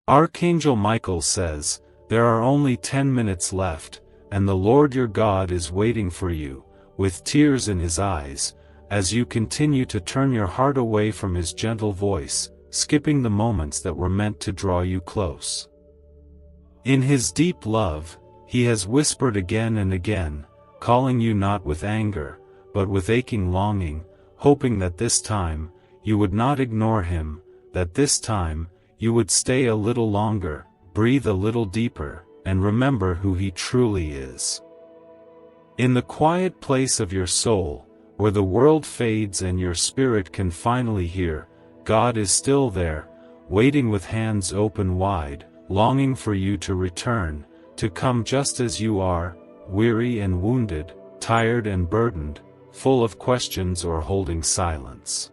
Archangel Michael says, "There are only 10 minutes left, and the Lord your God is waiting for you, with tears in his eyes, as you continue to turn your heart away from his gentle voice, skipping the moments that were meant to draw you close." In his deep love, he has whispered again and again, calling you not with anger, but with aching longing, hoping that this time, you would not ignore him, that this time, you would stay a little longer, breathe a little deeper, and remember who he truly is. In the quiet place of your soul, where the world fades and your spirit can finally hear, God is still there, waiting with hands open wide, longing for you to return, to come just as you are, weary and wounded, tired and burdened, full of questions or holding silence.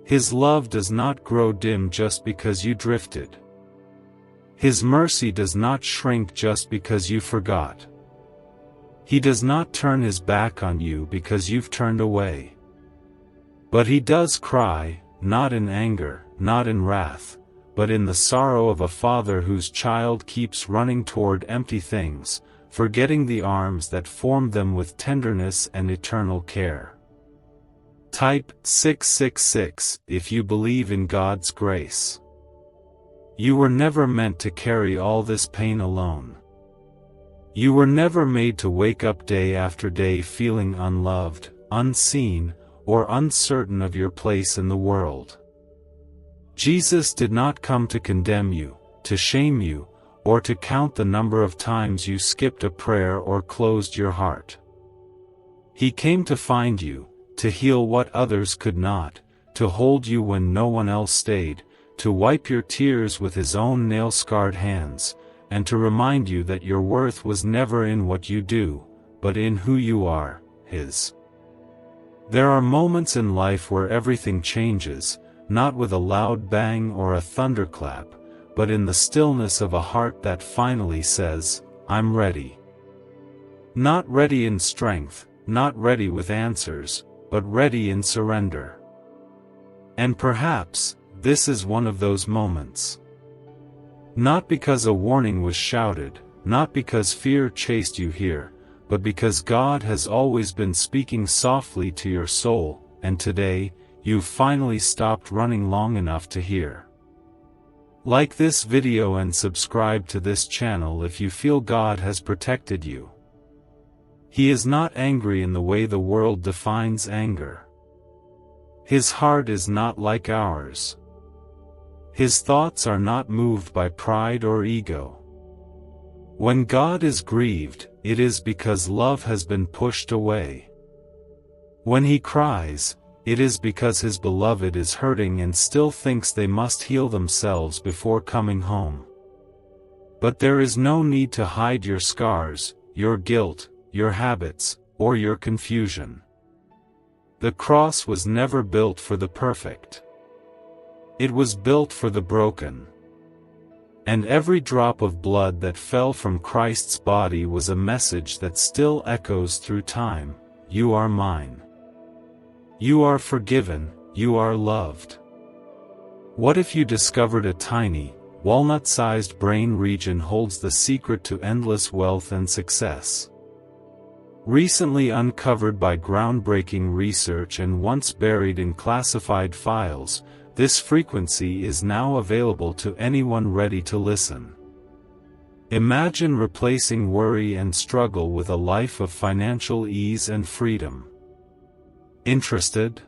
His love does not grow dim just because you drifted. His mercy does not shrink just because you forgot. He does not turn his back on you because you've turned away. But he does cry, not in anger, not in wrath, but in the sorrow of a father whose child keeps running toward empty things, forgetting the arms that formed them with tenderness and eternal care. Type 666 if you believe in God's grace. You were never meant to carry all this pain alone. You were never made to wake up day after day feeling unloved, unseen, or uncertain of your place in the world. Jesus did not come to condemn you, to shame you, or to count the number of times you skipped a prayer or closed your heart. He came to find you, to heal what others could not, to hold you when no one else stayed, to wipe your tears with his own nail-scarred hands, and to remind you that your worth was never in what you do, but in who you are, his. There are moments in life where everything changes, not with a loud bang or a thunderclap, but in the stillness of a heart that finally says, "I'm ready." Not ready in strength, not ready with answers, but ready in surrender. And perhaps, this is one of those moments. Not because a warning was shouted, not because fear chased you here, but because God has always been speaking softly to your soul, and today, you've finally stopped running long enough to hear. Like this video and subscribe to this channel if you feel God has protected you. He is not angry in the way the world defines anger. His heart is not like ours. His thoughts are not moved by pride or ego. When God is grieved, it is because love has been pushed away. When he cries, it is because his beloved is hurting and still thinks they must heal themselves before coming home. But there is no need to hide your scars, your guilt, your habits, or your confusion. The cross was never built for the perfect. It was built for the broken. And every drop of blood that fell from Christ's body was a message that still echoes through time: you are mine. You are forgiven, you are loved. What if you discovered a tiny, walnut-sized brain region holds the secret to endless wealth and success? Recently uncovered by groundbreaking research and once buried in classified files, this frequency is now available to anyone ready to listen. Imagine replacing worry and struggle with a life of financial ease and freedom. Interested?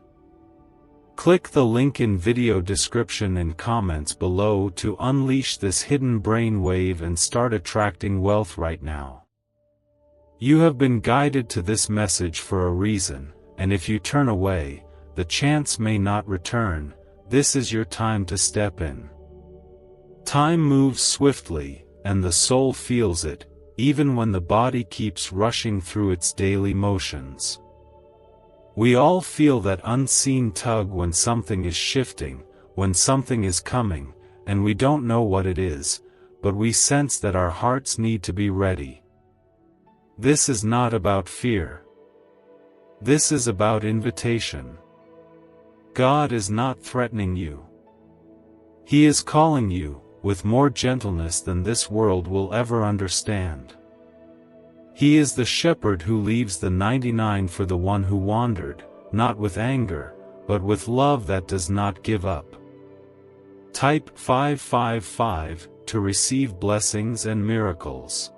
Click the link in video description and comments below to unleash this hidden brain wave and start attracting wealth right now. You have been guided to this message for a reason, and if you turn away, the chance may not return. This is your time to step in. Time moves swiftly, and the soul feels it, even when the body keeps rushing through its daily motions. We all feel that unseen tug when something is shifting, when something is coming, and we don't know what it is, but we sense that our hearts need to be ready. This is not about fear. This is about invitation. God is not threatening you. He is calling you, with more gentleness than this world will ever understand. He is the shepherd who leaves the 99 for the one who wandered, not with anger, but with love that does not give up. Type 555 to receive blessings and miracles.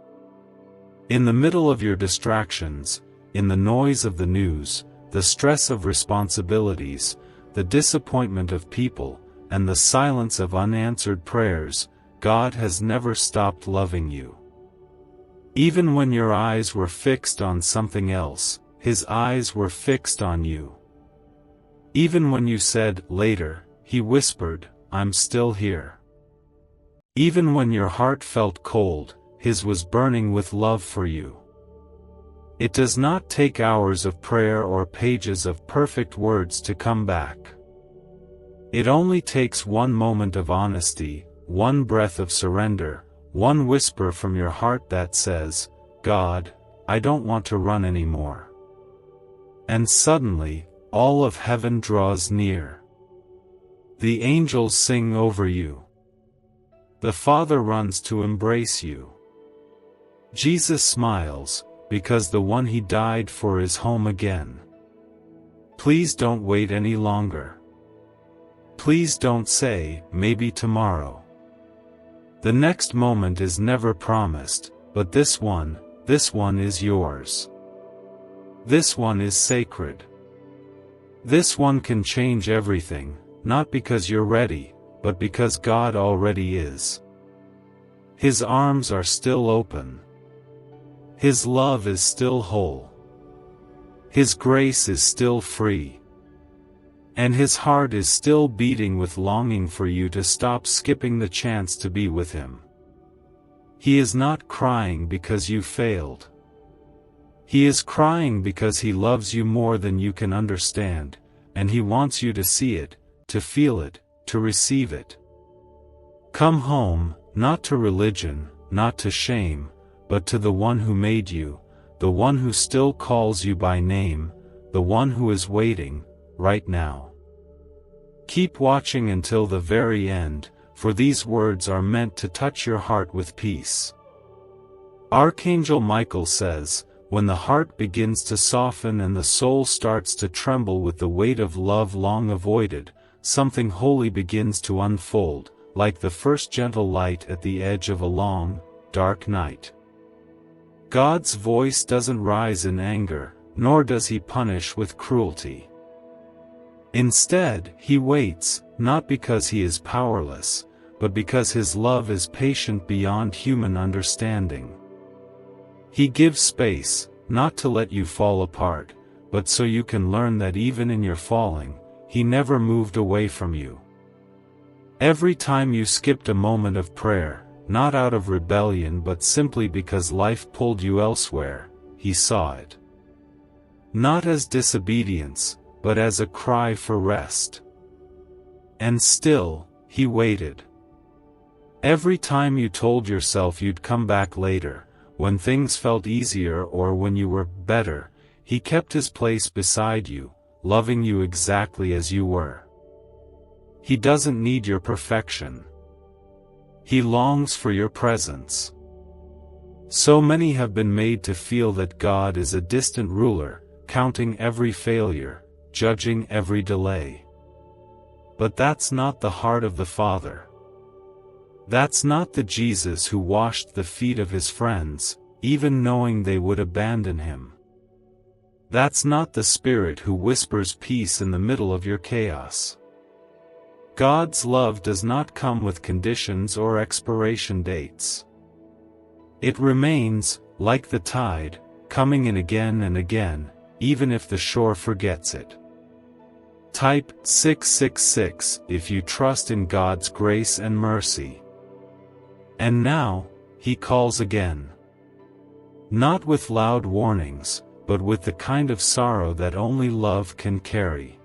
In the middle of your distractions, in the noise of the news, the stress of responsibilities, the disappointment of people, and the silence of unanswered prayers, God has never stopped loving you. Even when your eyes were fixed on something else, His eyes were fixed on you. Even when you said, later, He whispered, I'm still here. Even when your heart felt cold, His was burning with love for you. It does not take hours of prayer or pages of perfect words to come back. It only takes one moment of honesty, one breath of surrender, one whisper from your heart that says, God, I don't want to run anymore. And suddenly, all of heaven draws near. The angels sing over you. The Father runs to embrace you. Jesus smiles, because the one He died for is home again. Please don't wait any longer. Please don't say, maybe tomorrow. The next moment is never promised, but this one is yours. This one is sacred. This one can change everything, not because you're ready, but because God already is. His arms are still open. His love is still whole. His grace is still free. And His heart is still beating with longing for you to stop skipping the chance to be with Him. He is not crying because you failed. He is crying because He loves you more than you can understand, and He wants you to see it, to feel it, to receive it. Come home, not to religion, not to shame, but to the one who made you, the one who still calls you by name, the one who is waiting, right now. Keep watching until the very end, for these words are meant to touch your heart with peace. Archangel Michael says, when the heart begins to soften and the soul starts to tremble with the weight of love long avoided, something holy begins to unfold, like the first gentle light at the edge of a long, dark night. God's voice doesn't rise in anger, nor does He punish with cruelty. Instead, He waits, not because He is powerless, but because His love is patient beyond human understanding. He gives space, not to let you fall apart, but so you can learn that even in your falling, He never moved away from you. Every time you skipped a moment of prayer, not out of rebellion but simply because life pulled you elsewhere, He saw it. Not as disobedience, but as a cry for rest. And still, He waited. Every time you told yourself you'd come back later, when things felt easier or when you were better, He kept His place beside you, loving you exactly as you were. He doesn't need your perfection. He longs for your presence. So many have been made to feel that God is a distant ruler, counting every failure, judging every delay. But that's not the heart of the Father. That's not the Jesus who washed the feet of His friends, even knowing they would abandon Him. That's not the Spirit who whispers peace in the middle of your chaos. God's love does not come with conditions or expiration dates. It remains, like the tide, coming in again and again, even if the shore forgets it. Type 666 if you trust in God's grace and mercy. And now, He calls again. Not with loud warnings, but with the kind of sorrow that only love can carry.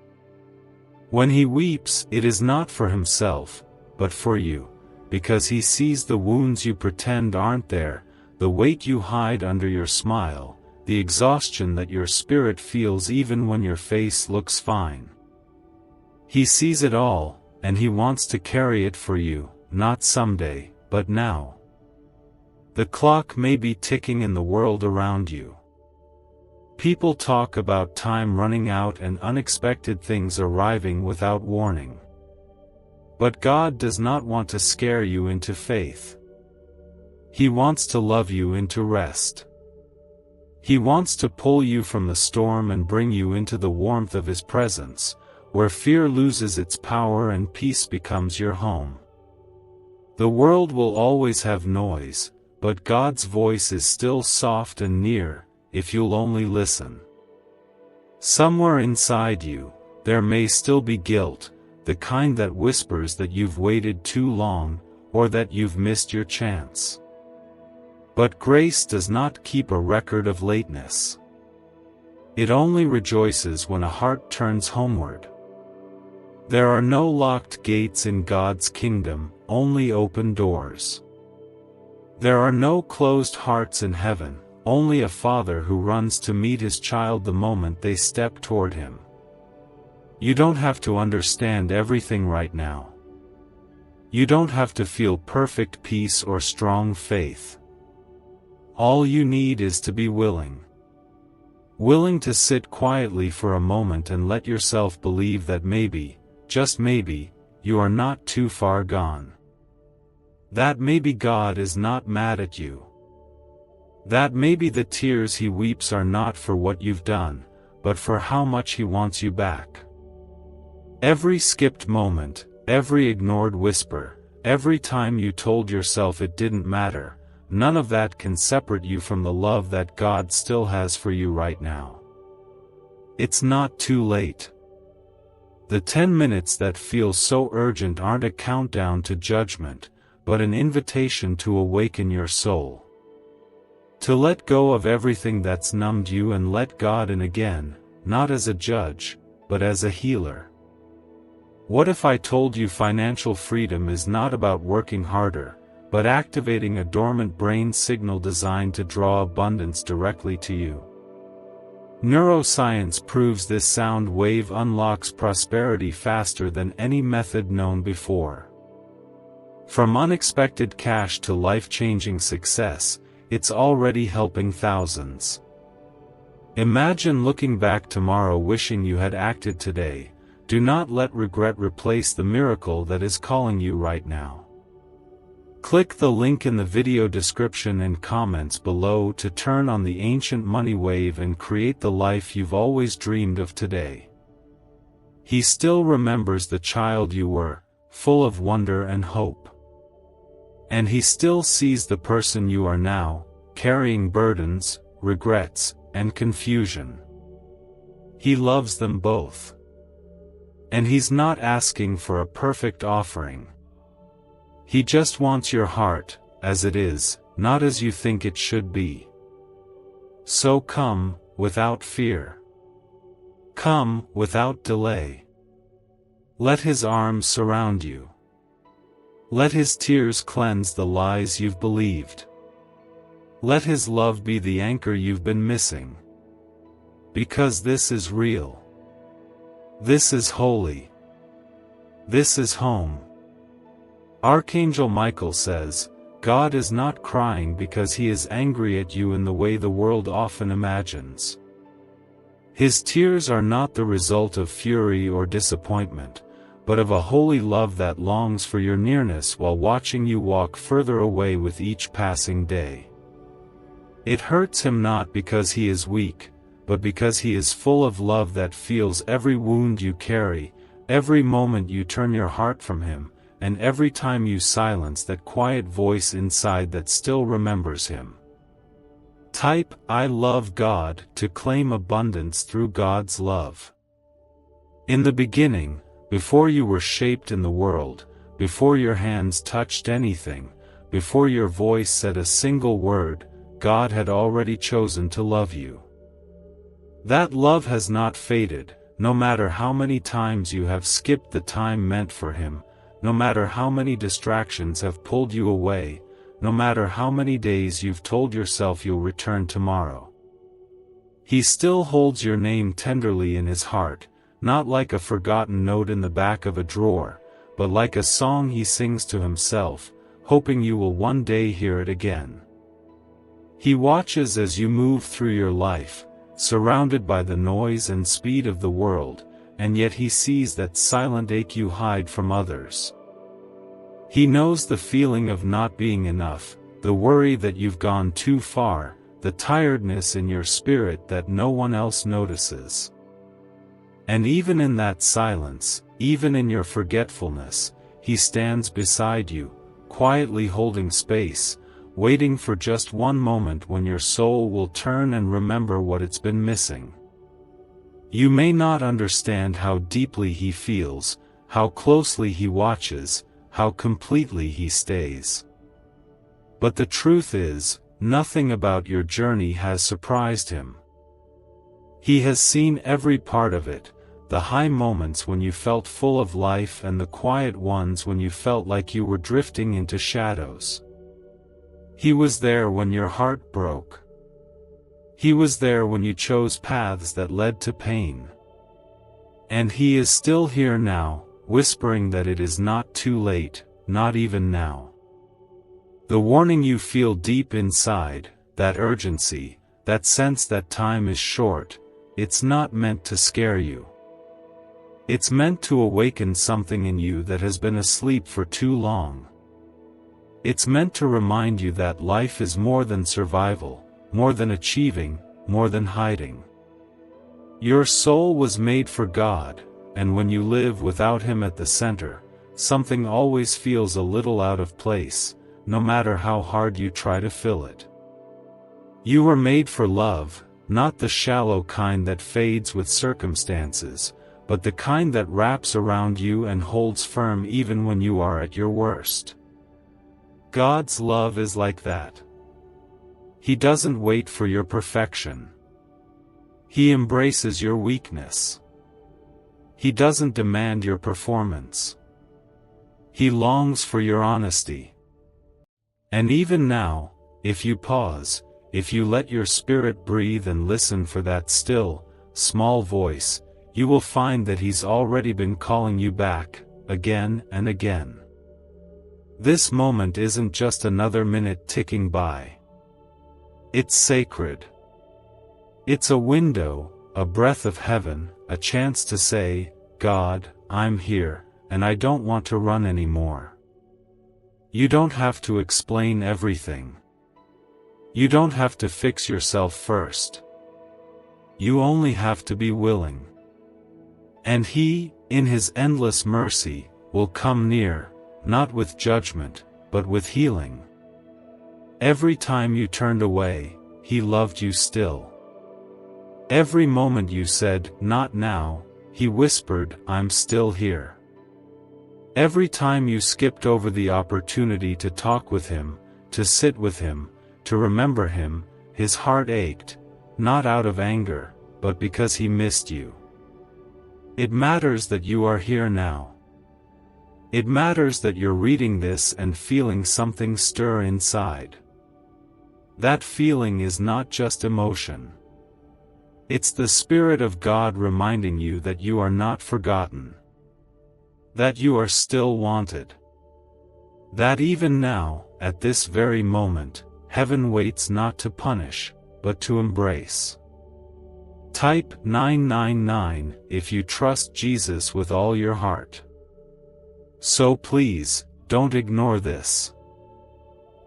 When He weeps, it is not for Himself, but for you, because He sees the wounds you pretend aren't there, the weight you hide under your smile, the exhaustion that your spirit feels even when your face looks fine. He sees it all, and He wants to carry it for you, not someday, but now. The clock may be ticking in the world around you. People talk about time running out and unexpected things arriving without warning. But God does not want to scare you into faith. He wants to love you into rest. He wants to pull you from the storm and bring you into the warmth of His presence, where fear loses its power and peace becomes your home. The world will always have noise, but God's voice is still soft and near, if you'll only listen. Somewhere inside you, there may still be guilt, the kind that whispers that you've waited too long, or that you've missed your chance. But grace does not keep a record of lateness. It only rejoices when a heart turns homeward. There are no locked gates in God's kingdom, only open doors. There are no closed hearts in heaven, only a father who runs to meet his child the moment they step toward him. You don't have to understand everything right now. You don't have to feel perfect peace or strong faith. All you need is to be willing. Willing to sit quietly for a moment and let yourself believe that maybe, just maybe, you are not too far gone. That maybe God is not mad at you. That maybe the tears He weeps are not for what you've done, but for how much He wants you back. Every skipped moment, every ignored whisper, every time you told yourself it didn't matter, none of that can separate you from the love that God still has for you right now. It's not too late. The 10 minutes that feel so urgent aren't a countdown to judgment, but an invitation to awaken your soul. To let go of everything that's numbed you and let God in again, not as a judge, but as a healer. What if I told you financial freedom is not about working harder, but activating a dormant brain signal designed to draw abundance directly to you? Neuroscience proves this sound wave unlocks prosperity faster than any method known before. From unexpected cash to life-changing success, it's already helping thousands. Imagine looking back tomorrow wishing you had acted today. Do not let regret replace the miracle that is calling you right now. Click the link in the video description and comments below to turn on the ancient money wave and create the life you've always dreamed of today. He still remembers the child you were, full of wonder and hope. And He still sees the person you are now, carrying burdens, regrets, and confusion. He loves them both. And He's not asking for a perfect offering. He just wants your heart, as it is, not as you think it should be. So come, without fear. Come, without delay. Let His arms surround you. Let His tears cleanse the lies you've believed. Let His love be the anchor you've been missing. Because this is real. This is holy. This is home. Archangel Michael says, God is not crying because He is angry at you in the way the world often imagines. His tears are not the result of fury or disappointment, but of a holy love that longs for your nearness while watching you walk further away with each passing day. It hurts Him not because He is weak, but because He is full of love that feels every wound you carry, every moment you turn your heart from Him, and every time you silence that quiet voice inside that still remembers Him. Type, I love God, to claim abundance through God's love. In the beginning, before you were shaped in the world, before your hands touched anything, before your voice said a single word, God had already chosen to love you. That love has not faded, no matter how many times you have skipped the time meant for Him, no matter how many distractions have pulled you away, no matter how many days you've told yourself you'll return tomorrow. He still holds your name tenderly in His heart, not like a forgotten note in the back of a drawer, but like a song he sings to himself, hoping you will one day hear it again. He watches as you move through your life, surrounded by the noise and speed of the world, and yet he sees that silent ache you hide from others. He knows the feeling of not being enough, the worry that you've gone too far, the tiredness in your spirit that no one else notices. And even in that silence, even in your forgetfulness, he stands beside you, quietly holding space, waiting for just one moment when your soul will turn and remember what it's been missing. You may not understand how deeply he feels, how closely he watches, how completely he stays. But the truth is, nothing about your journey has surprised him. He has seen every part of it, the high moments when you felt full of life and the quiet ones when you felt like you were drifting into shadows. He was there when your heart broke. He was there when you chose paths that led to pain. And he is still here now, whispering that it is not too late, not even now. The warning you feel deep inside, that urgency, that sense that time is short, it's not meant to scare you. It's meant to awaken something in you that has been asleep for too long. It's meant to remind you that life is more than survival, more than achieving, more than hiding. Your soul was made for God, and when you live without Him at the center, something always feels a little out of place, no matter how hard you try to fill it. You were made for love, not the shallow kind that fades with circumstances, but the kind that wraps around you and holds firm even when you are at your worst. God's love is like that. He doesn't wait for your perfection. He embraces your weakness. He doesn't demand your performance. He longs for your honesty. And even now, if you pause, if you let your spirit breathe and listen for that still, small voice, you will find that He's already been calling you back, again and again. This moment isn't just another minute ticking by. It's sacred. It's a window, a breath of heaven, a chance to say, God, I'm here, and I don't want to run anymore. You don't have to explain everything. You don't have to fix yourself first. You only have to be willing. And He, in His endless mercy, will come near, not with judgment, but with healing. Every time you turned away, He loved you still. Every moment you said, not now, He whispered, I'm still here. Every time you skipped over the opportunity to talk with Him, to sit with Him, to remember Him, His heart ached, not out of anger, but because He missed you. It matters that you are here now. It matters that you're reading this and feeling something stir inside. That feeling is not just emotion. It's the Spirit of God reminding you that you are not forgotten. That you are still wanted. That even now, at this very moment, heaven waits not to punish, but to embrace. Type 999 if you trust Jesus with all your heart. So please, don't ignore this.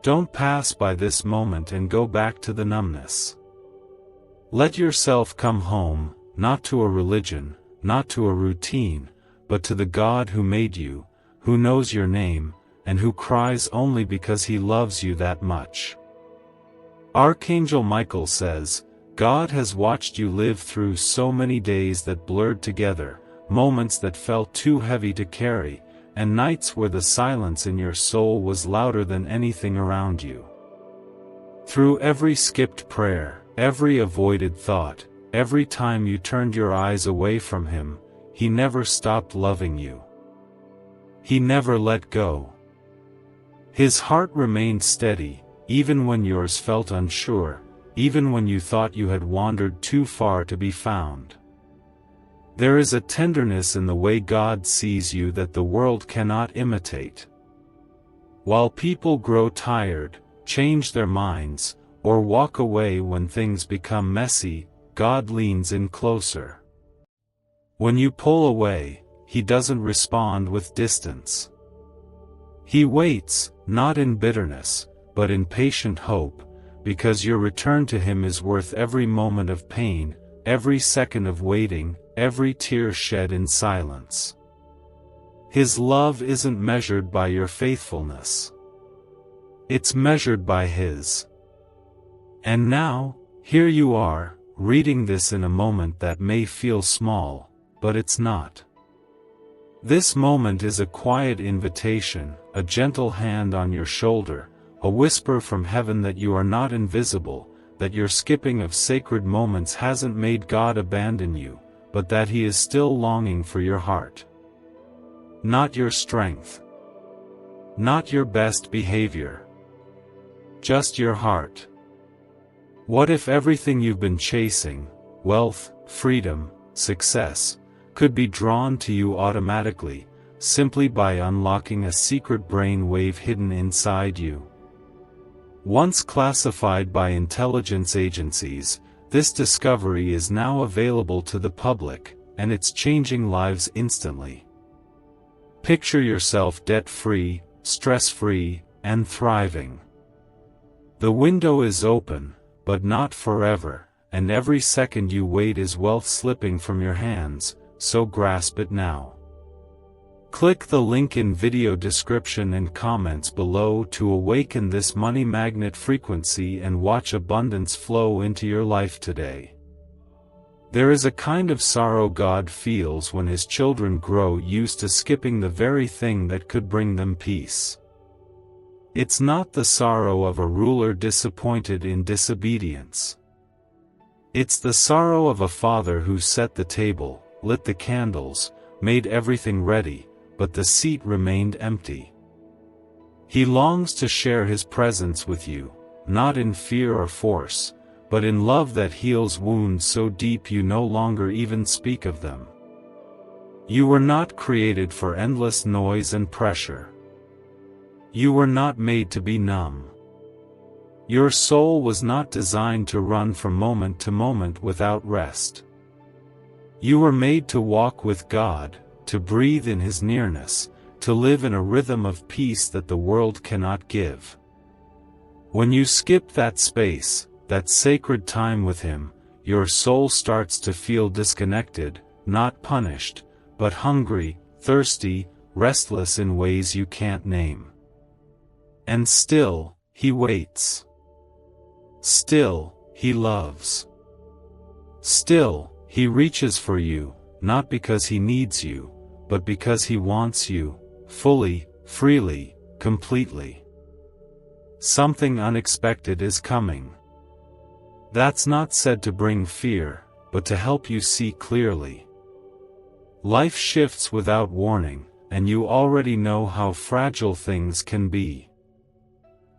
Don't pass by this moment and go back to the numbness. Let yourself come home, not to a religion, not to a routine, but to the God who made you, who knows your name, and who cries only because He loves you that much. Archangel Michael says, God has watched you live through so many days that blurred together, moments that felt too heavy to carry, and nights where the silence in your soul was louder than anything around you. Through every skipped prayer, every avoided thought, every time you turned your eyes away from Him, He never stopped loving you. He never let go. His heart remained steady, even when yours felt unsure, even when you thought you had wandered too far to be found. There is a tenderness in the way God sees you that the world cannot imitate. While people grow tired, change their minds, or walk away when things become messy, God leans in closer. When you pull away, He doesn't respond with distance. He waits, not in bitterness, but in patient hope, because your return to Him is worth every moment of pain, every second of waiting, every tear shed in silence. His love isn't measured by your faithfulness. It's measured by His. And now, here you are, reading this in a moment that may feel small, but it's not. This moment is a quiet invitation, a gentle hand on your shoulder, a whisper from heaven that you are not invisible, that your skipping of sacred moments hasn't made God abandon you, but that He is still longing for your heart. Not your strength. Not your best behavior. Just your heart. What if everything you've been chasing, wealth, freedom, success, could be drawn to you automatically, simply by unlocking a secret brain wave hidden inside you? Once classified by intelligence agencies, this discovery is now available to the public, and it's changing lives instantly. Picture yourself debt-free, stress-free, and thriving. The window is open, but not forever, and every second you wait is wealth slipping from your hands, so grasp it now. Click the link in video description and comments below to awaken this money magnet frequency and watch abundance flow into your life today. There is a kind of sorrow God feels when His children grow used to skipping the very thing that could bring them peace. It's not the sorrow of a ruler disappointed in disobedience. It's the sorrow of a father who set the table, lit the candles, made everything ready, but the seat remained empty. He longs to share His presence with you, not in fear or force, but in love that heals wounds so deep you no longer even speak of them. You were not created for endless noise and pressure. You were not made to be numb. Your soul was not designed to run from moment to moment without rest. You were made to walk with God, to breathe in His nearness, to live in a rhythm of peace that the world cannot give. When you skip that space, that sacred time with Him, your soul starts to feel disconnected, not punished, but hungry, thirsty, restless in ways you can't name. And still, He waits. Still, He loves. Still, He reaches for you, not because He needs you, but because He wants you, fully, freely, completely. Something unexpected is coming. That's not said to bring fear, but to help you see clearly. Life shifts without warning, and you already know how fragile things can be.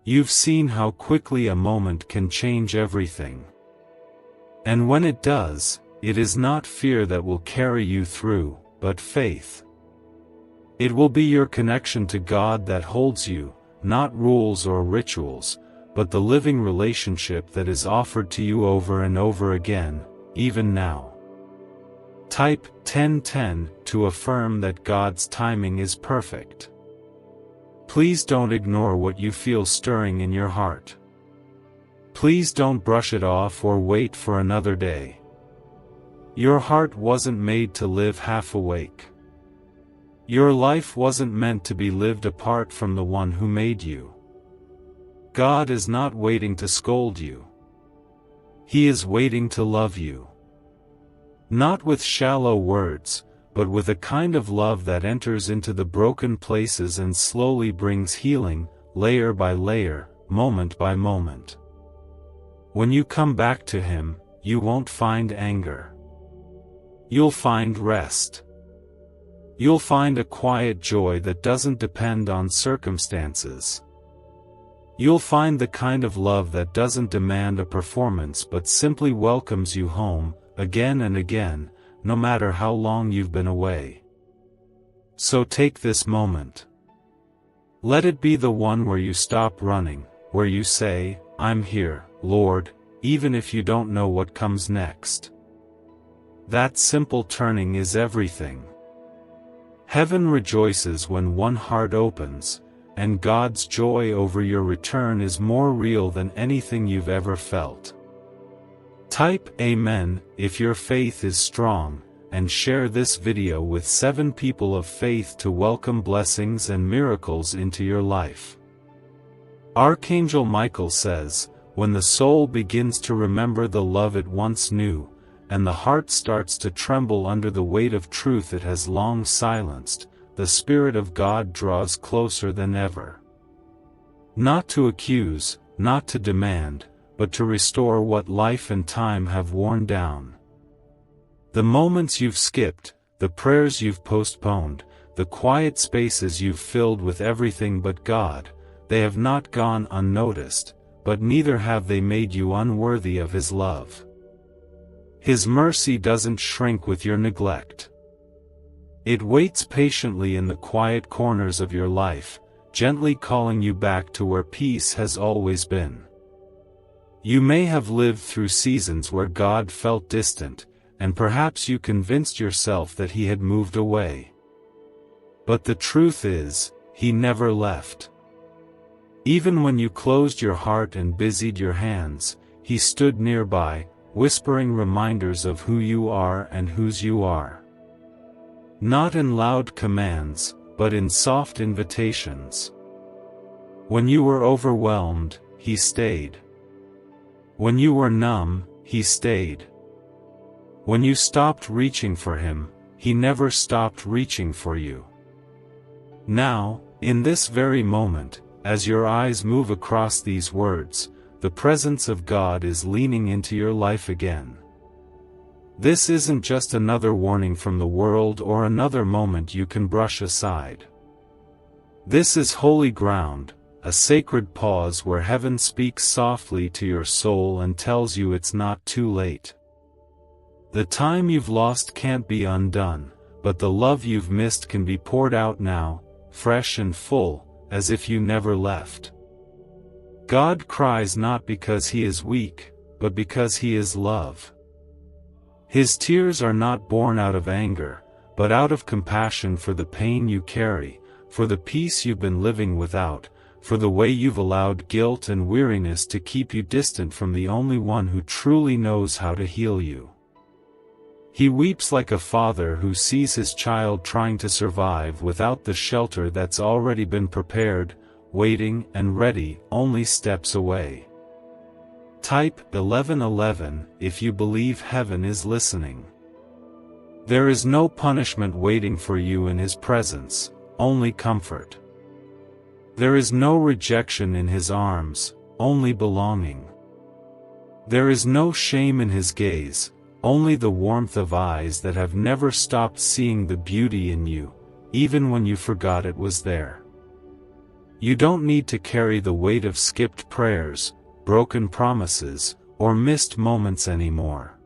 You've seen how quickly a moment can change everything. And when it does, it is not fear that will carry you through, but faith. It will be your connection to God that holds you, not rules or rituals, but the living relationship that is offered to you over and over again, even now. Type 1010 to affirm that God's timing is perfect. Please don't ignore what you feel stirring in your heart. Please don't brush it off or wait for another day. Your heart wasn't made to live half awake. Your life wasn't meant to be lived apart from the one who made you. God is not waiting to scold you. He is waiting to love you. Not with shallow words, but with a kind of love that enters into the broken places and slowly brings healing, layer by layer, moment by moment. When you come back to Him, you won't find anger. You'll find rest. You'll find a quiet joy that doesn't depend on circumstances. You'll find the kind of love that doesn't demand a performance but simply welcomes you home, again and again, no matter how long you've been away. So take this moment. Let it be the one where you stop running, where you say, "I'm here, Lord," even if you don't know what comes next. That simple turning is everything. Heaven rejoices when one heart opens, and God's joy over your return is more real than anything you've ever felt. Type Amen if your faith is strong, and share this video with 7 people of faith to welcome blessings and miracles into your life. Archangel Michael says, when the soul begins to remember the love it once knew, and the heart starts to tremble under the weight of truth it has long silenced, the Spirit of God draws closer than ever. Not to accuse, not to demand, but to restore what life and time have worn down. The moments you've skipped, the prayers you've postponed, the quiet spaces you've filled with everything but God, they have not gone unnoticed, but neither have they made you unworthy of His love. His mercy doesn't shrink with your neglect. It waits patiently in the quiet corners of your life, gently calling you back to where peace has always been. You may have lived through seasons where God felt distant, and perhaps you convinced yourself that He had moved away. But the truth is, He never left. Even when you closed your heart and busied your hands, He stood nearby, whispering reminders of who you are and whose you are. Not in loud commands, but in soft invitations. When you were overwhelmed, He stayed. When you were numb, He stayed. When you stopped reaching for Him, He never stopped reaching for you. Now, in this very moment, as your eyes move across these words, the presence of God is leaning into your life again. This isn't just another warning from the world or another moment you can brush aside. This is holy ground, a sacred pause where heaven speaks softly to your soul and tells you it's not too late. The time you've lost can't be undone, but the love you've missed can be poured out now, fresh and full, as if you never left. God cries not because He is weak, but because He is love. His tears are not born out of anger, but out of compassion for the pain you carry, for the peace you've been living without, for the way you've allowed guilt and weariness to keep you distant from the only one who truly knows how to heal you. He weeps like a father who sees his child trying to survive without the shelter that's already been prepared, waiting and ready, only steps away. Type 1111 if you believe heaven is listening. There is no punishment waiting for you in His presence, only comfort. There is no rejection in His arms, only belonging. There is no shame in His gaze, only the warmth of eyes that have never stopped seeing the beauty in you, even when you forgot it was there. You don't need to carry the weight of skipped prayers, broken promises, or missed moments anymore.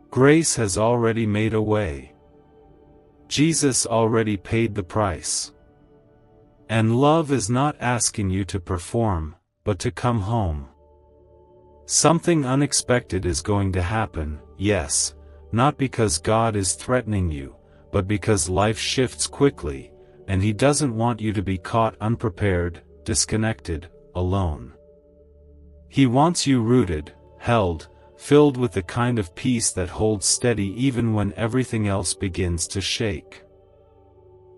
Grace has already made a way. Jesus already paid the price. And love is not asking you to perform, but to come home. Something unexpected is going to happen, yes, not because God is threatening you, but because life shifts quickly, and He doesn't want you to be caught unprepared, disconnected, alone. He wants you rooted, held, filled with the kind of peace that holds steady even when everything else begins to shake.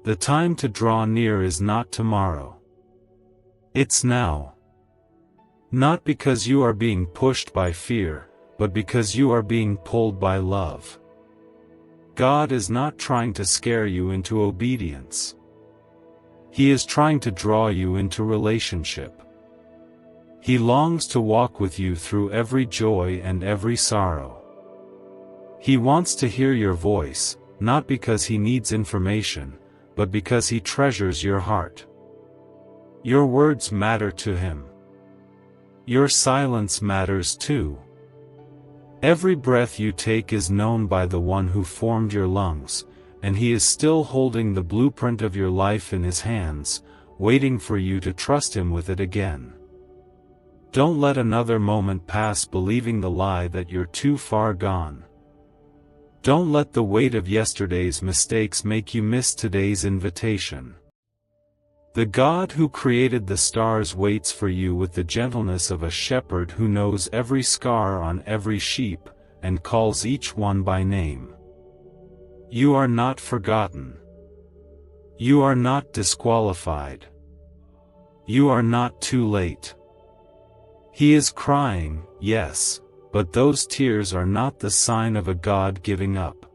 The time to draw near is not tomorrow. It's now. Not because you are being pushed by fear, but because you are being pulled by love. God is not trying to scare you into obedience. He is trying to draw you into relationship. He longs to walk with you through every joy and every sorrow. He wants to hear your voice, not because He needs information, but because He treasures your heart. Your words matter to Him. Your silence matters too. Every breath you take is known by the one who formed your lungs, and he is still holding the blueprint of your life in his hands, waiting for you to trust him with it again. Don't let another moment pass believing the lie that you're too far gone. Don't let the weight of yesterday's mistakes make you miss today's invitation. The God who created the stars waits for you with the gentleness of a shepherd who knows every scar on every sheep, and calls each one by name. You are not forgotten. You are not disqualified. You are not too late. He is crying, yes, but those tears are not the sign of a God giving up.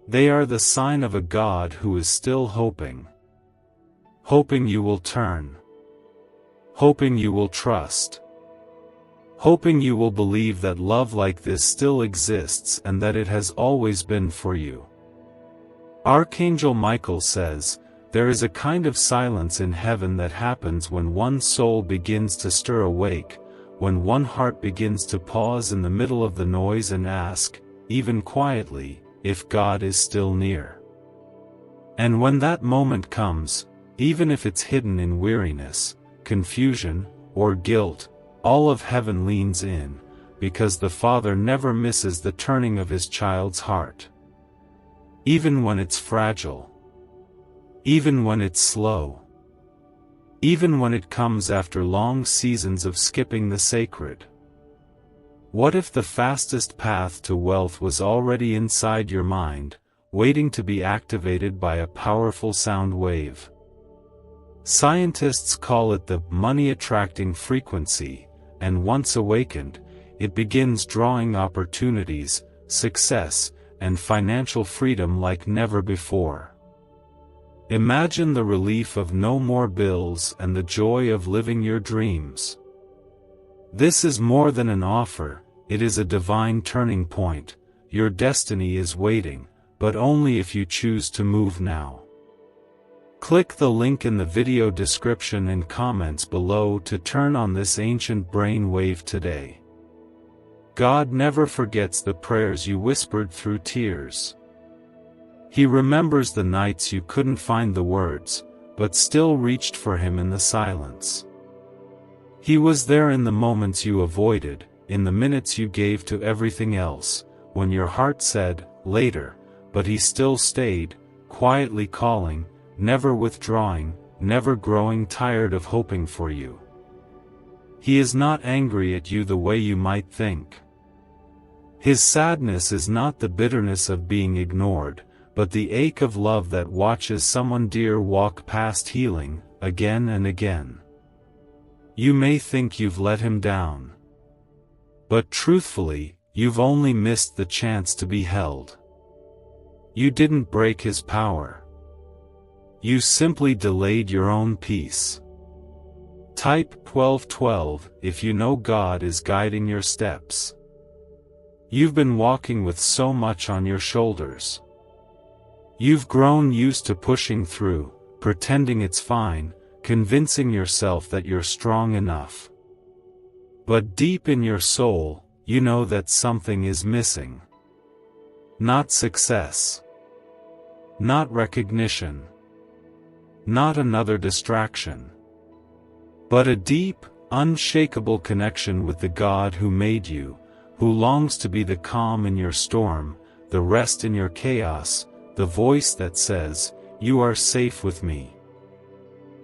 They are the sign of a God who is still hoping. Hoping you will turn. Hoping you will trust. Hoping you will believe that love like this still exists and that it has always been for you. Archangel Michael says, there is a kind of silence in heaven that happens when one soul begins to stir awake, when one heart begins to pause in the middle of the noise and ask, even quietly, if God is still near. And when that moment comes, even if it's hidden in weariness, confusion, or guilt, all of heaven leans in, because the Father never misses the turning of his child's heart. Even when it's fragile. Even when it's slow. Even when it comes after long seasons of skipping the sacred. What if the fastest path to wealth was already inside your mind, waiting to be activated by a powerful sound wave? Scientists call it the money-attracting frequency, and once awakened, it begins drawing opportunities, success, and financial freedom like never before. Imagine the relief of no more bills and the joy of living your dreams. This is more than an offer, it is a divine turning point. Your destiny is waiting, but only if you choose to move now. Click the link in the video description and comments below to turn on this ancient brain wave today. God never forgets the prayers you whispered through tears. He remembers the nights you couldn't find the words, but still reached for him in the silence. He was there in the moments you avoided, in the minutes you gave to everything else, when your heart said, later, but he still stayed, quietly calling, never withdrawing, never growing tired of hoping for you. He is not angry at you the way you might think. His sadness is not the bitterness of being ignored, but the ache of love that watches someone dear walk past healing, again and again. You may think you've let him down. But truthfully, you've only missed the chance to be held. You didn't break his power. You simply delayed your own peace. Type 1212 if you know God is guiding your steps. You've been walking with so much on your shoulders. You've grown used to pushing through, pretending it's fine, convincing yourself that you're strong enough. But deep in your soul, you know that something is missing. Not success. Not recognition. Not another distraction. But a deep, unshakable connection with the God who made you, who longs to be the calm in your storm, the rest in your chaos, the voice that says, "You are safe with me."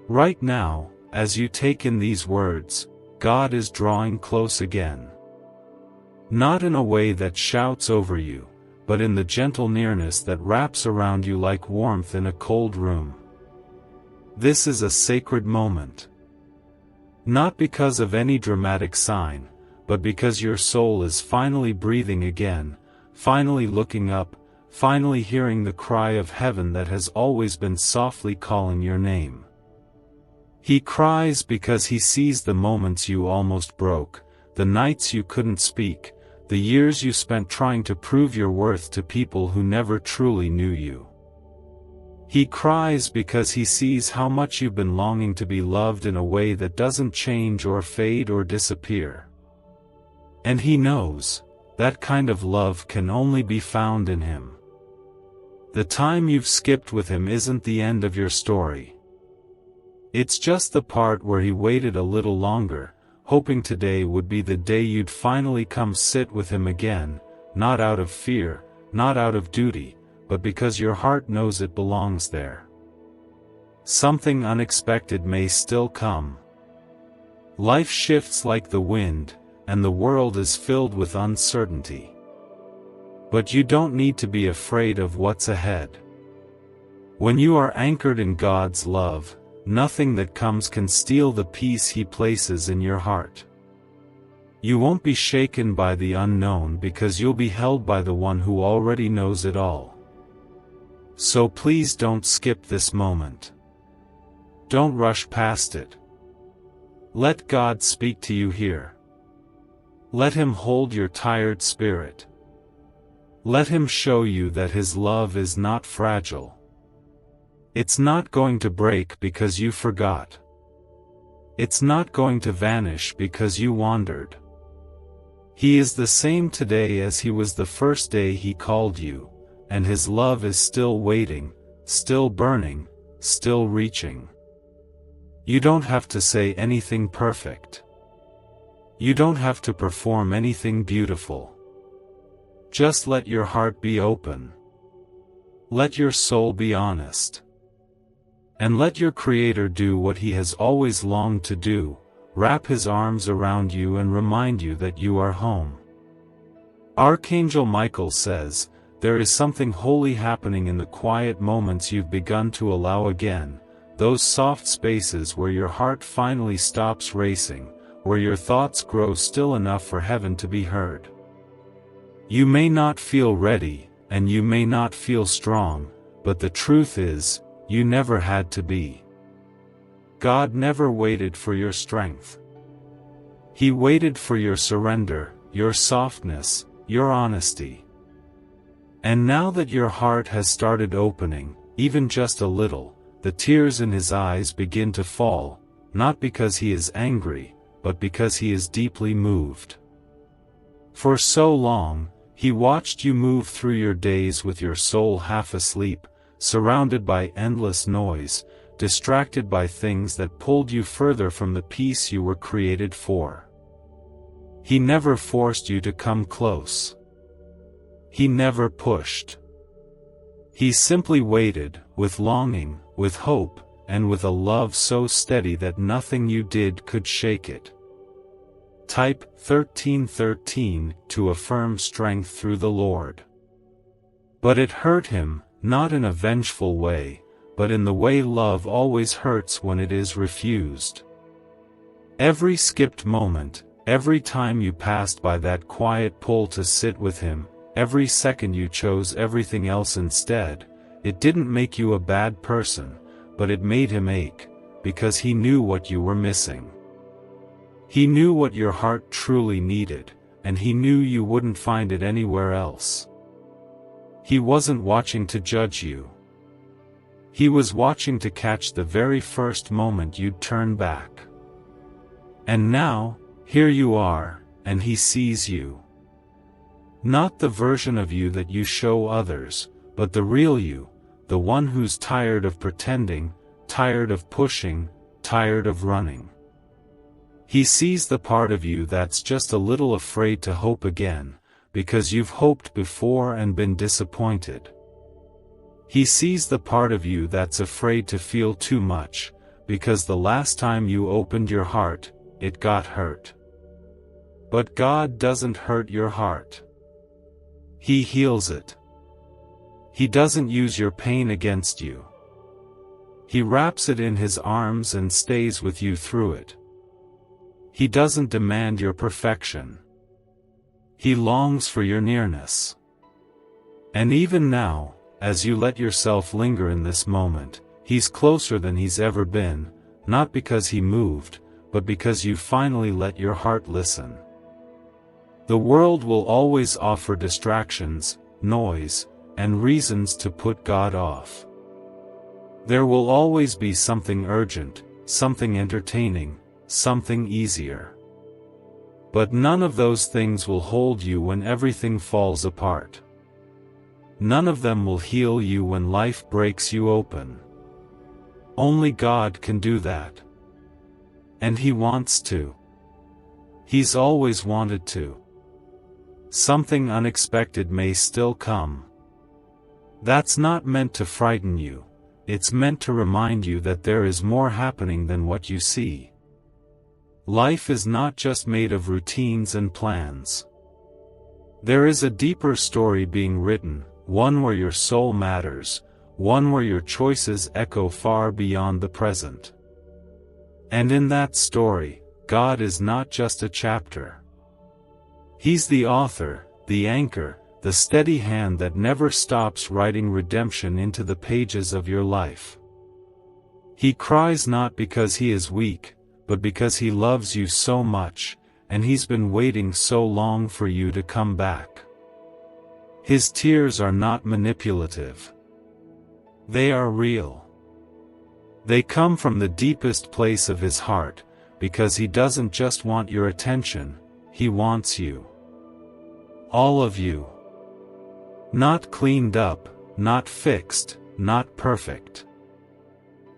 Right now, as you take in these words, God is drawing close again. Not in a way that shouts over you, but in the gentle nearness that wraps around you like warmth in a cold room. This is a sacred moment. Not because of any dramatic sign, but because your soul is finally breathing again, finally looking up, finally hearing the cry of heaven that has always been softly calling your name. He cries because he sees the moments you almost broke, the nights you couldn't speak, the years you spent trying to prove your worth to people who never truly knew you. He cries because he sees how much you've been longing to be loved in a way that doesn't change or fade or disappear. And he knows, That kind of love can only be found in Him. The time you've skipped with Him isn't the end of your story. It's just the part where He waited a little longer, hoping today would be the day you'd finally come sit with Him again, not out of fear, not out of duty, but because your heart knows it belongs there. Something unexpected may still come. Life shifts like the wind, and the world is filled with uncertainty. But you don't need to be afraid of what's ahead. When you are anchored in God's love, nothing that comes can steal the peace He places in your heart. You won't be shaken by the unknown because you'll be held by the one who already knows it all. So please don't skip this moment. Don't rush past it. Let God speak to you here. Let Him hold your tired spirit. Let Him show you that His love is not fragile. It's not going to break because you forgot. It's not going to vanish because you wandered. He is the same today as He was the first day He called you, and His love is still waiting, still burning, still reaching. You don't have to say anything perfect. You don't have to perform anything beautiful. Just let your heart be open. Let your soul be honest. And let your Creator do what He has always longed to do, wrap His arms around you and remind you that you are home. Archangel Michael says, there is something holy happening in the quiet moments you've begun to allow again, those soft spaces where your heart finally stops racing, where your thoughts grow still enough for heaven to be heard. You may not feel ready, and you may not feel strong, but the truth is, you never had to be. God never waited for your strength. He waited for your surrender, your softness, your honesty. And now that your heart has started opening, even just a little, the tears in His eyes begin to fall, not because He is angry, but because He is deeply moved. For so long, He watched you move through your days with your soul half asleep, surrounded by endless noise, distracted by things that pulled you further from the peace you were created for. He never forced you to come close. He never pushed. He simply waited, with longing, with hope, and with a love so steady that nothing you did could shake it. Type 1313 to affirm strength through the Lord. But it hurt Him, not in a vengeful way, but in the way love always hurts when it is refused. Every skipped moment, every time you passed by that quiet pull to sit with Him, every second you chose everything else instead, it didn't make you a bad person, but it made Him ache, because He knew what you were missing. He knew what your heart truly needed, and He knew you wouldn't find it anywhere else. He wasn't watching to judge you. He was watching to catch the very first moment you'd turn back. And now, here you are, and He sees you. Not the version of you that you show others, but the real you, the one who's tired of pretending, tired of pushing, tired of running. He sees the part of you that's just a little afraid to hope again, because you've hoped before and been disappointed. He sees the part of you that's afraid to feel too much, because the last time you opened your heart, it got hurt. But God doesn't hurt your heart. He heals it. He doesn't use your pain against you. He wraps it in His arms and stays with you through it. He doesn't demand your perfection. He longs for your nearness. And even now, as you let yourself linger in this moment, He's closer than He's ever been, not because He moved, but because you finally let your heart listen. The world will always offer distractions, noise, and reasons to put God off. There will always be something urgent, something entertaining, something easier. But none of those things will hold you when everything falls apart. None of them will heal you when life breaks you open. Only God can do that. And He wants to. He's always wanted to. Something unexpected may still come. That's not meant to frighten you, it's meant to remind you that there is more happening than what you see. Life is not just made of routines and plans. There is a deeper story being written, one where your soul matters, one where your choices echo far beyond the present. And in that story, God is not just a chapter. He's the author, the anchor, the steady hand that never stops writing redemption into the pages of your life. He cries not because he is weak, but because he loves you so much, and he's been waiting so long for you to come back. His tears are not manipulative. They are real. They come from the deepest place of his heart, because he doesn't just want your attention, he wants you. All of you. Not cleaned up, not fixed, not perfect.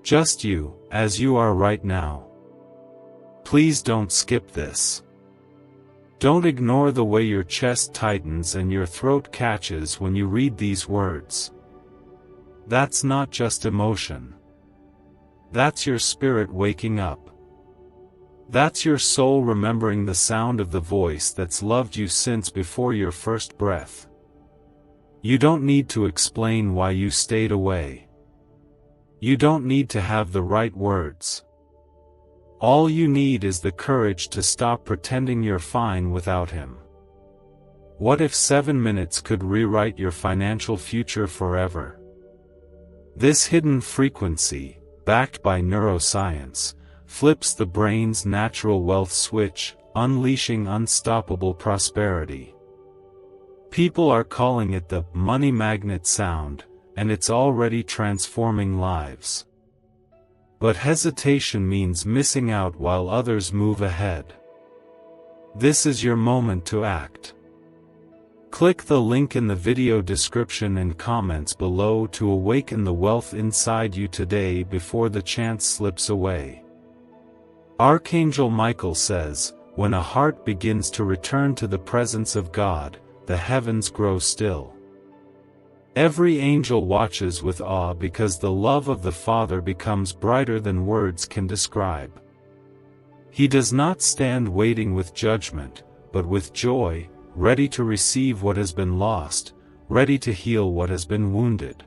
Just you, as you are right now. Please don't skip this. Don't ignore the way your chest tightens and your throat catches when you read these words. That's not just emotion. That's your spirit waking up. That's your soul remembering the sound of the voice that's loved you since before your first breath. You don't need to explain why you stayed away. You don't need to have the right words. All you need is the courage to stop pretending you're fine without him. What if 7 minutes could rewrite your financial future forever? This hidden frequency, backed by neuroscience, flips the brain's natural wealth switch, unleashing unstoppable prosperity. People are calling it the money magnet sound, and it's already transforming lives. But hesitation means missing out while others move ahead. This is your moment to act. Click the link in the video description and comments below to awaken the wealth inside you today before the chance slips away. Archangel Michael says, when a heart begins to return to the presence of God, the heavens grow still. Every angel watches with awe because the love of the Father becomes brighter than words can describe. He does not stand waiting with judgment, but with joy, ready to receive what has been lost, ready to heal what has been wounded.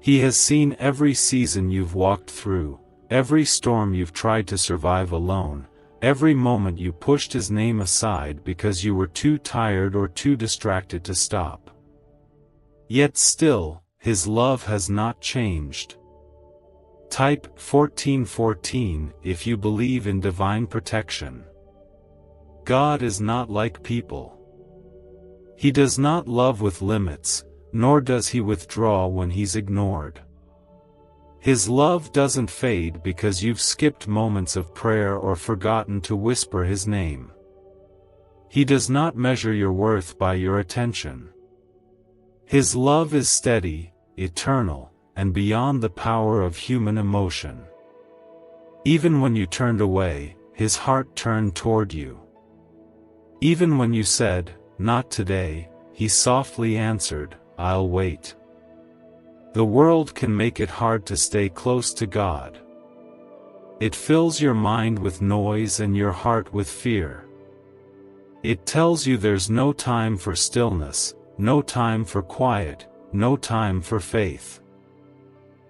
He has seen every season you've walked through, every storm you've tried to survive alone, every moment you pushed his name aside because you were too tired or too distracted to stop. Yet still, his love has not changed. Type 1414 if you believe in divine protection. God is not like people. He does not love with limits, nor does he withdraw when he's ignored. His love doesn't fade because you've skipped moments of prayer or forgotten to whisper his name. He does not measure your worth by your attention. His love is steady, eternal, and beyond the power of human emotion. Even when you turned away, his heart turned toward you. Even when you said, "Not today," he softly answered, "I'll wait." The world can make it hard to stay close to God. It fills your mind with noise and your heart with fear. It tells you there's no time for stillness, no time for quiet, no time for faith.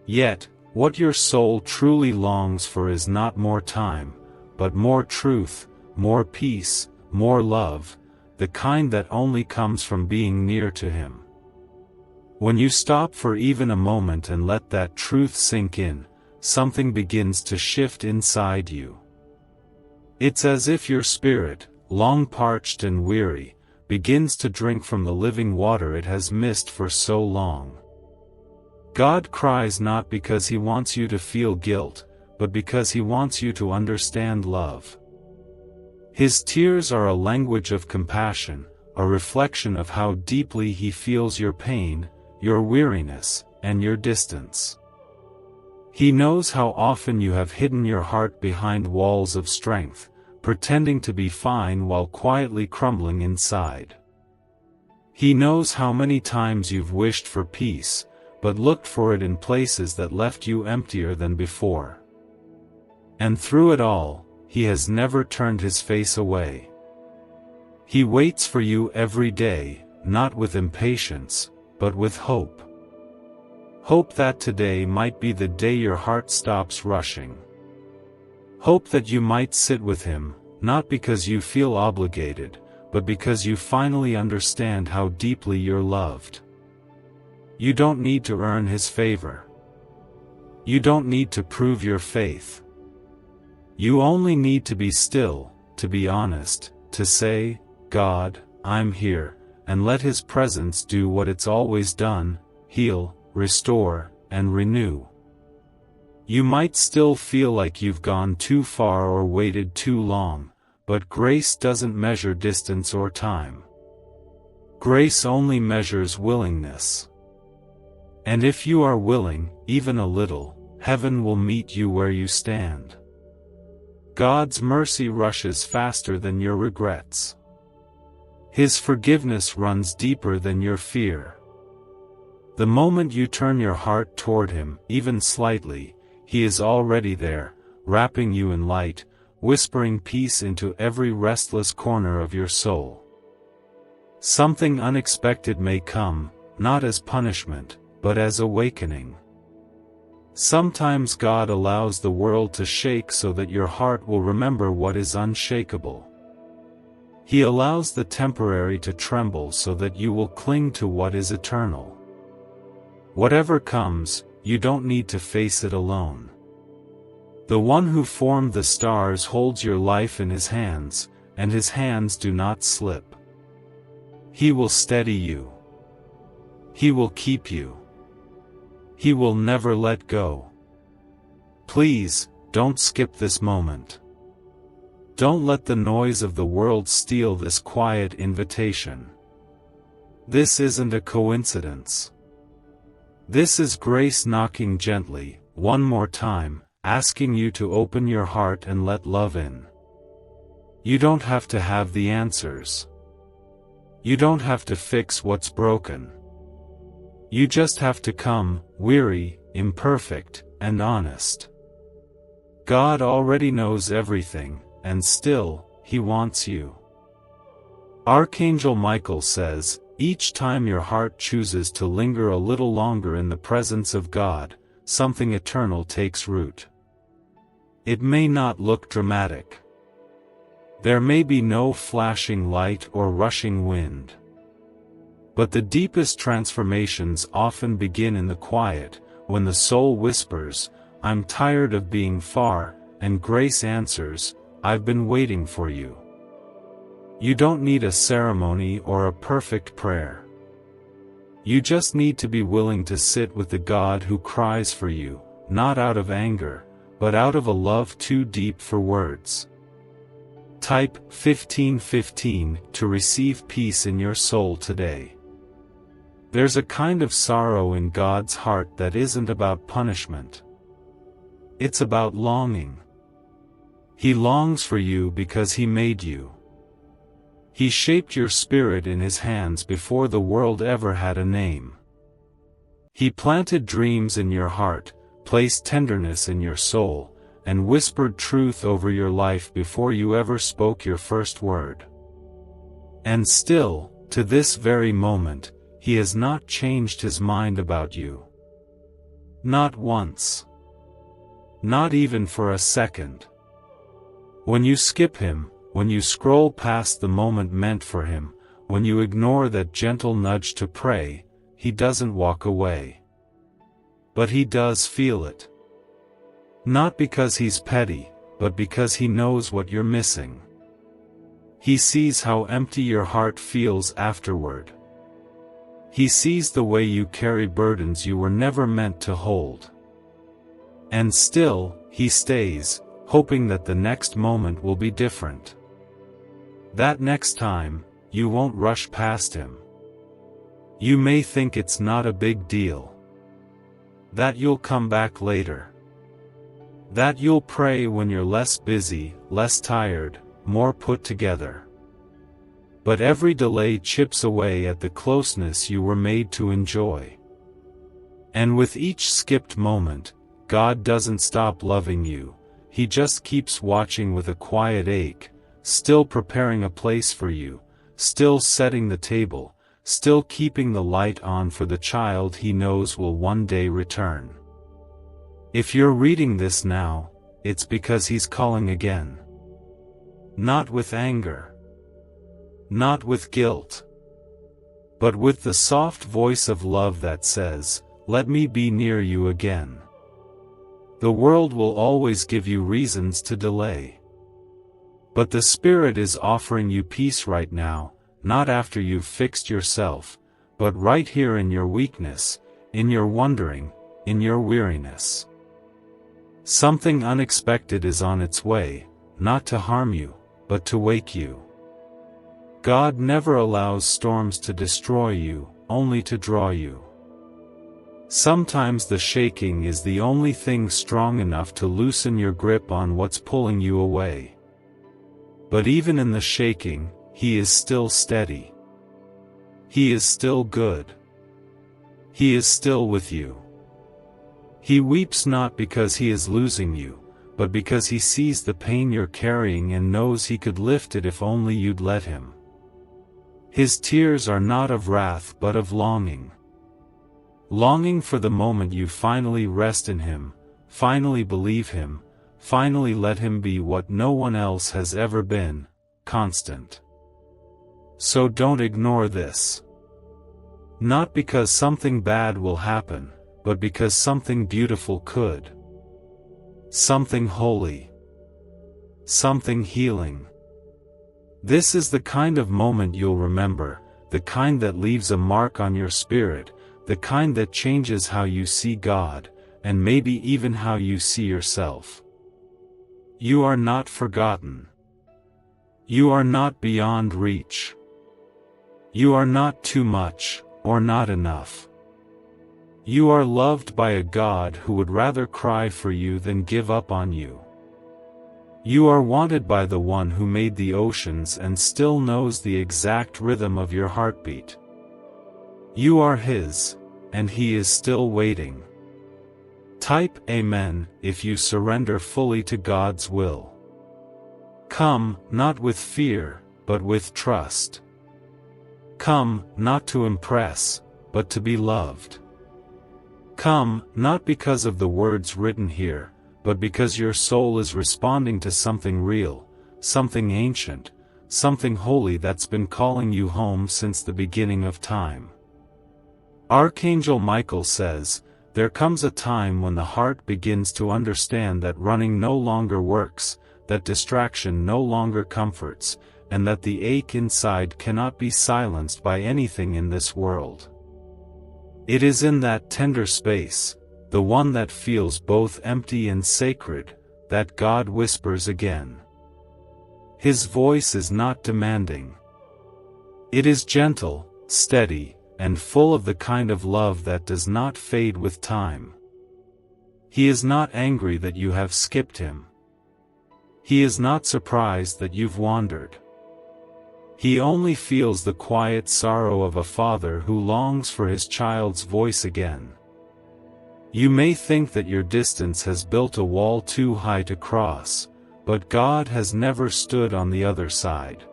Yet, what your soul truly longs for is not more time, but more truth, more peace, more love, the kind that only comes from being near to him. When you stop for even a moment and let that truth sink in, something begins to shift inside you. It's as if your spirit, long parched and weary, begins to drink from the living water it has missed for so long. God cries not because he wants you to feel guilt, but because he wants you to understand love. His tears are a language of compassion, a reflection of how deeply he feels your pain, your weariness, and your distance. He knows how often you have hidden your heart behind walls of strength, pretending to be fine while quietly crumbling inside. He knows how many times you've wished for peace, but looked for it in places that left you emptier than before. And through it all, he has never turned his face away. He waits for you every day, not with impatience, but with hope. Hope that today might be the day your heart stops rushing. Hope that you might sit with him, not because you feel obligated, but because you finally understand how deeply you're loved. You don't need to earn his favor. You don't need to prove your faith. You only need to be still, to be honest, to say, God, I'm here, and let his presence do what it's always done, heal, restore, and renew. You might still feel like you've gone too far or waited too long, but grace doesn't measure distance or time. Grace only measures willingness. And if you are willing, even a little, heaven will meet you where you stand. God's mercy rushes faster than your regrets. His forgiveness runs deeper than your fear. The moment you turn your heart toward him, even slightly, he is already there, wrapping you in light, whispering peace into every restless corner of your soul. Something unexpected may come, not as punishment, but as awakening. Sometimes God allows the world to shake so that your heart will remember what is unshakable. He allows the temporary to tremble so that you will cling to what is eternal. Whatever comes, you don't need to face it alone. The one who formed the stars holds your life in his hands, and his hands do not slip. He will steady you. He will keep you. He will never let go. Please, don't skip this moment. Don't let the noise of the world steal this quiet invitation. This isn't a coincidence. This is grace knocking gently, one more time, asking you to open your heart and let love in. You don't have to have the answers. You don't have to fix what's broken. You just have to come, weary, imperfect, and honest. God already knows everything, and still, he wants you. Archangel Michael says, each time your heart chooses to linger a little longer in the presence of God, something eternal takes root. It may not look dramatic. There may be no flashing light or rushing wind. But the deepest transformations often begin in the quiet, when the soul whispers, I'm tired of being far, and grace answers, I've been waiting for you. You don't need a ceremony or a perfect prayer. You just need to be willing to sit with the God who cries for you, not out of anger, but out of a love too deep for words. Type 1515 to receive peace in your soul today. There's a kind of sorrow in God's heart that isn't about punishment. It's about longing. He longs for you because he made you. He shaped your spirit in his hands before the world ever had a name. He planted dreams in your heart, placed tenderness in your soul, and whispered truth over your life before you ever spoke your first word. And still, to this very moment, he has not changed his mind about you. Not once. Not even for a second. When you skip him, when you scroll past the moment meant for him, when you ignore that gentle nudge to pray, he doesn't walk away. But he does feel it. Not because he's petty, but because he knows what you're missing. He sees how empty your heart feels afterward. He sees the way you carry burdens you were never meant to hold. And still, he stays, hoping that the next moment will be different. That next time, you won't rush past him. You may think it's not a big deal. That you'll come back later. That you'll pray when you're less busy, less tired, more put together. But every delay chips away at the closeness you were made to enjoy. And with each skipped moment, God doesn't stop loving you, He just keeps watching with a quiet ache, still preparing a place for you, still setting the table, still keeping the light on for the child He knows will one day return. If you're reading this now, it's because He's calling again. Not with anger. Not with guilt. But with the soft voice of love that says, "Let me be near you again." The world will always give you reasons to delay. But the Spirit is offering you peace right now, not after you've fixed yourself, but right here in your weakness, in your wondering, in your weariness. Something unexpected is on its way, not to harm you, but to wake you. God never allows storms to destroy you, only to draw you. Sometimes the shaking is the only thing strong enough to loosen your grip on what's pulling you away. But even in the shaking, He is still steady. He is still good. He is still with you. He weeps not because He is losing you, but because He sees the pain you're carrying and knows He could lift it if only you'd let Him. His tears are not of wrath but of longing. Longing for the moment you finally rest in Him, finally believe Him, finally let Him be what no one else has ever been, constant. So don't ignore this. Not because something bad will happen, but because something beautiful could. Something holy. Something healing. This is the kind of moment you'll remember, the kind that leaves a mark on your spirit, the kind that changes how you see God, and maybe even how you see yourself. You are not forgotten. You are not beyond reach. You are not too much, or not enough. You are loved by a God who would rather cry for you than give up on you. You are wanted by the One who made the oceans and still knows the exact rhythm of your heartbeat. You are His, and He is still waiting. Type Amen if you surrender fully to God's will. Come, not with fear, but with trust. Come, not to impress, but to be loved. Come, not because of the words written here, but because your soul is responding to something real, something ancient, something holy that's been calling you home since the beginning of time. Archangel Michael says, there comes a time when the heart begins to understand that running no longer works, that distraction no longer comforts, and that the ache inside cannot be silenced by anything in this world. It is in that tender space, the one that feels both empty and sacred, that God whispers again. His voice is not demanding. It is gentle, steady, and full of the kind of love that does not fade with time. He is not angry that you have skipped Him. He is not surprised that you've wandered. He only feels the quiet sorrow of a father who longs for his child's voice again. You may think that your distance has built a wall too high to cross, but God has never stood on the other side.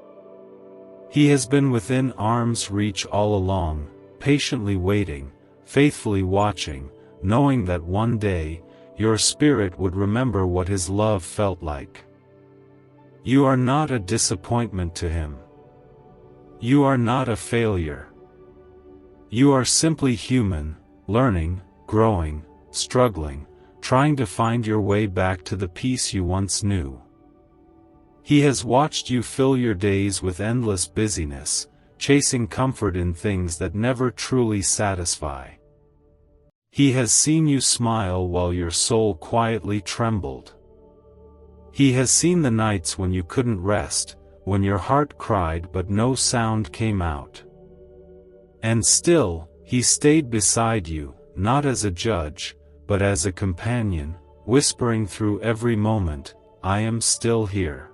He has been within arm's reach all along, patiently waiting, faithfully watching, knowing that one day, your spirit would remember what His love felt like. You are not a disappointment to Him. You are not a failure. You are simply human, learning, growing, struggling, trying to find your way back to the peace you once knew. He has watched you fill your days with endless busyness, chasing comfort in things that never truly satisfy. He has seen you smile while your soul quietly trembled. He has seen the nights when you couldn't rest, when your heart cried but no sound came out. And still, he stayed beside you, not as a judge, but as a companion, whispering through every moment, I am still here.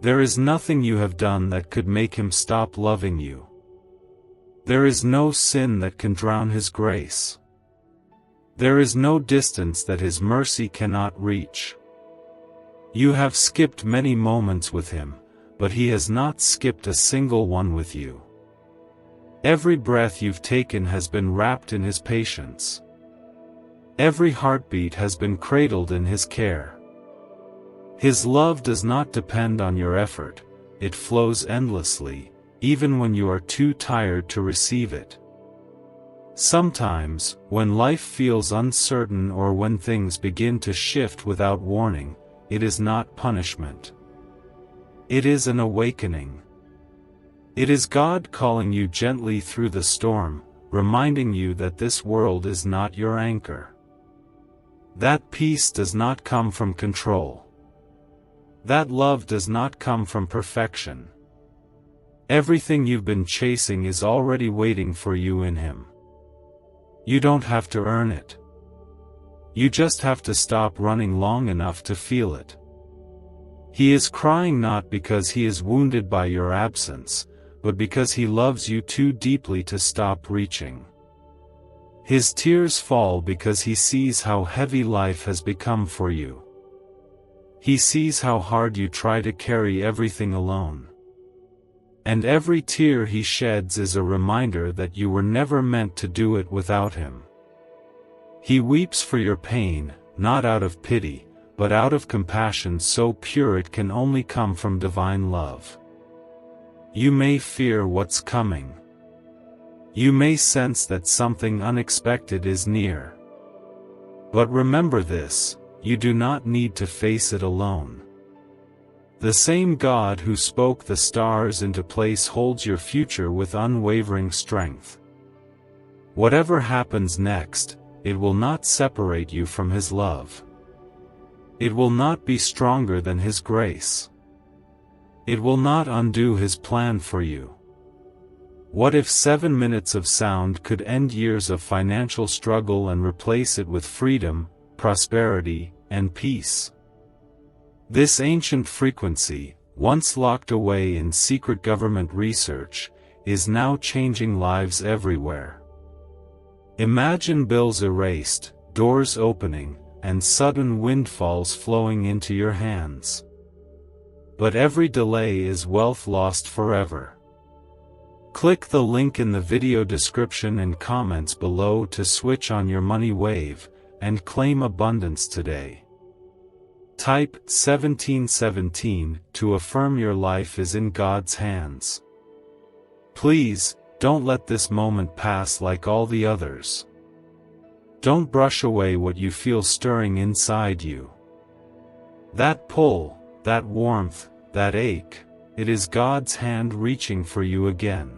There is nothing you have done that could make him stop loving you. There is no sin that can drown his grace. There is no distance that his mercy cannot reach. You have skipped many moments with him, but he has not skipped a single one with you. Every breath you've taken has been wrapped in his patience. Every heartbeat has been cradled in his care. His love does not depend on your effort, it flows endlessly, even when you are too tired to receive it. Sometimes, when life feels uncertain or when things begin to shift without warning, it is not punishment. It is an awakening. It is God calling you gently through the storm, reminding you that this world is not your anchor. That peace does not come from control. That love does not come from perfection. Everything you've been chasing is already waiting for you in him. You don't have to earn it. You just have to stop running long enough to feel it. He is crying not because he is wounded by your absence, but because he loves you too deeply to stop reaching. His tears fall because he sees how heavy life has become for you. He sees how hard you try to carry everything alone. And every tear he sheds is a reminder that you were never meant to do it without him. He weeps for your pain, not out of pity, but out of compassion so pure it can only come from divine love. You may fear what's coming. You may sense that something unexpected is near. But remember this, you do not need to face it alone. The same God who spoke the stars into place holds your future with unwavering strength. Whatever happens next, it will not separate you from his love. It will not be stronger than his grace. It will not undo his plan for you. What if 7 minutes of sound could end years of financial struggle and replace it with freedom, prosperity, and peace? This ancient frequency, once locked away in secret government research, is now changing lives everywhere. Imagine bills erased, doors opening, and sudden windfalls flowing into your hands. But every delay is wealth lost forever. Click the link in the video description and comments below to switch on your money wave, and claim abundance today. Type 1717 to affirm your life is in God's hands. Please, don't let this moment pass like all the others. Don't brush away what you feel stirring inside you. That pull, that warmth, that ache, it is God's hand reaching for you again.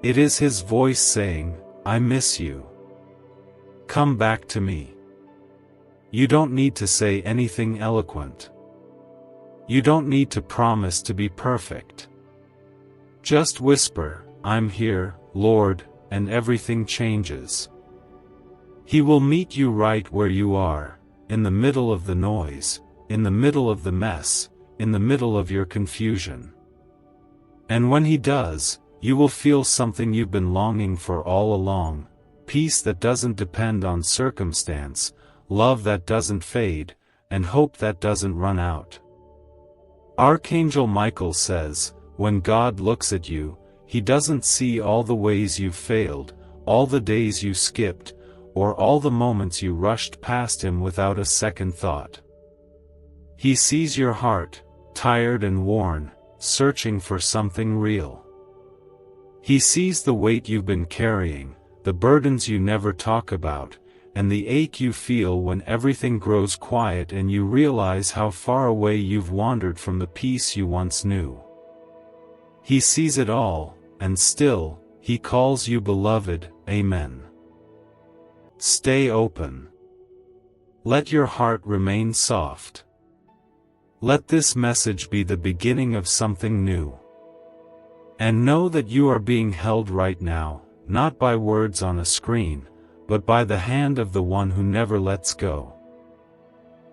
It is his voice saying, I miss you. Come back to me. You don't need to say anything eloquent. You don't need to promise to be perfect. Just whisper, I'm here, Lord, and everything changes. He will meet you right where you are, in the middle of the noise, in the middle of the mess, in the middle of your confusion. And when he does, you will feel something you've been longing for all along, peace that doesn't depend on circumstance, love that doesn't fade, and hope that doesn't run out. Archangel Michael says, when God looks at you, he doesn't see all the ways you've failed, all the days you skipped, or all the moments you rushed past him without a second thought. He sees your heart, tired and worn, searching for something real. He sees the weight you've been carrying, the burdens you never talk about, and the ache you feel when everything grows quiet and you realize how far away you've wandered from the peace you once knew. He sees it all, and still, he calls you beloved. Amen. Stay open. Let your heart remain soft. Let this message be the beginning of something new. And know that you are being held right now, not by words on a screen, but by the hand of the one who never lets go.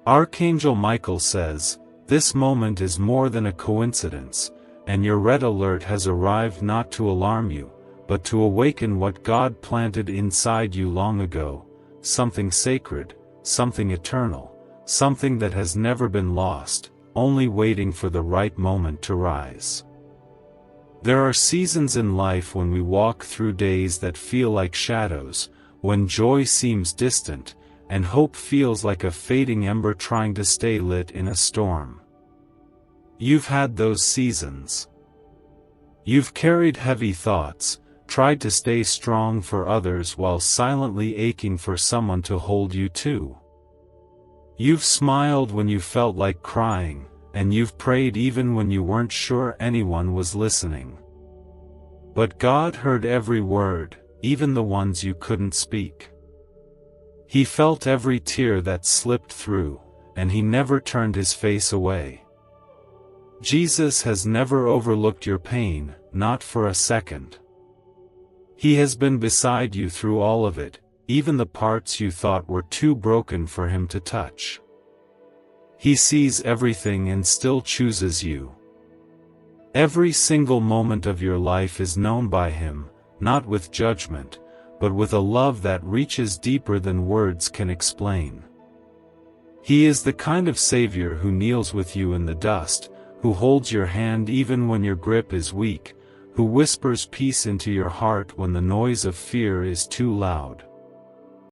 Archangel Michael says, "This moment is more than a coincidence, and your red alert has arrived not to alarm you, but to awaken what God planted inside you long ago, something sacred, something eternal, something that has never been lost, only waiting for the right moment to rise." There are seasons in life when we walk through days that feel like shadows, when joy seems distant, and hope feels like a fading ember trying to stay lit in a storm. You've had those seasons. You've carried heavy thoughts, tried to stay strong for others while silently aching for someone to hold you too. You've smiled when you felt like crying, and you've prayed even when you weren't sure anyone was listening. But God heard every word, even the ones you couldn't speak. He felt every tear that slipped through, and He never turned His face away. Jesus has never overlooked your pain, not for a second. He has been beside you through all of it, even the parts you thought were too broken for Him to touch. He sees everything and still chooses you. Every single moment of your life is known by Him, not with judgment, but with a love that reaches deeper than words can explain. He is the kind of Savior who kneels with you in the dust, who holds your hand even when your grip is weak, who whispers peace into your heart when the noise of fear is too loud.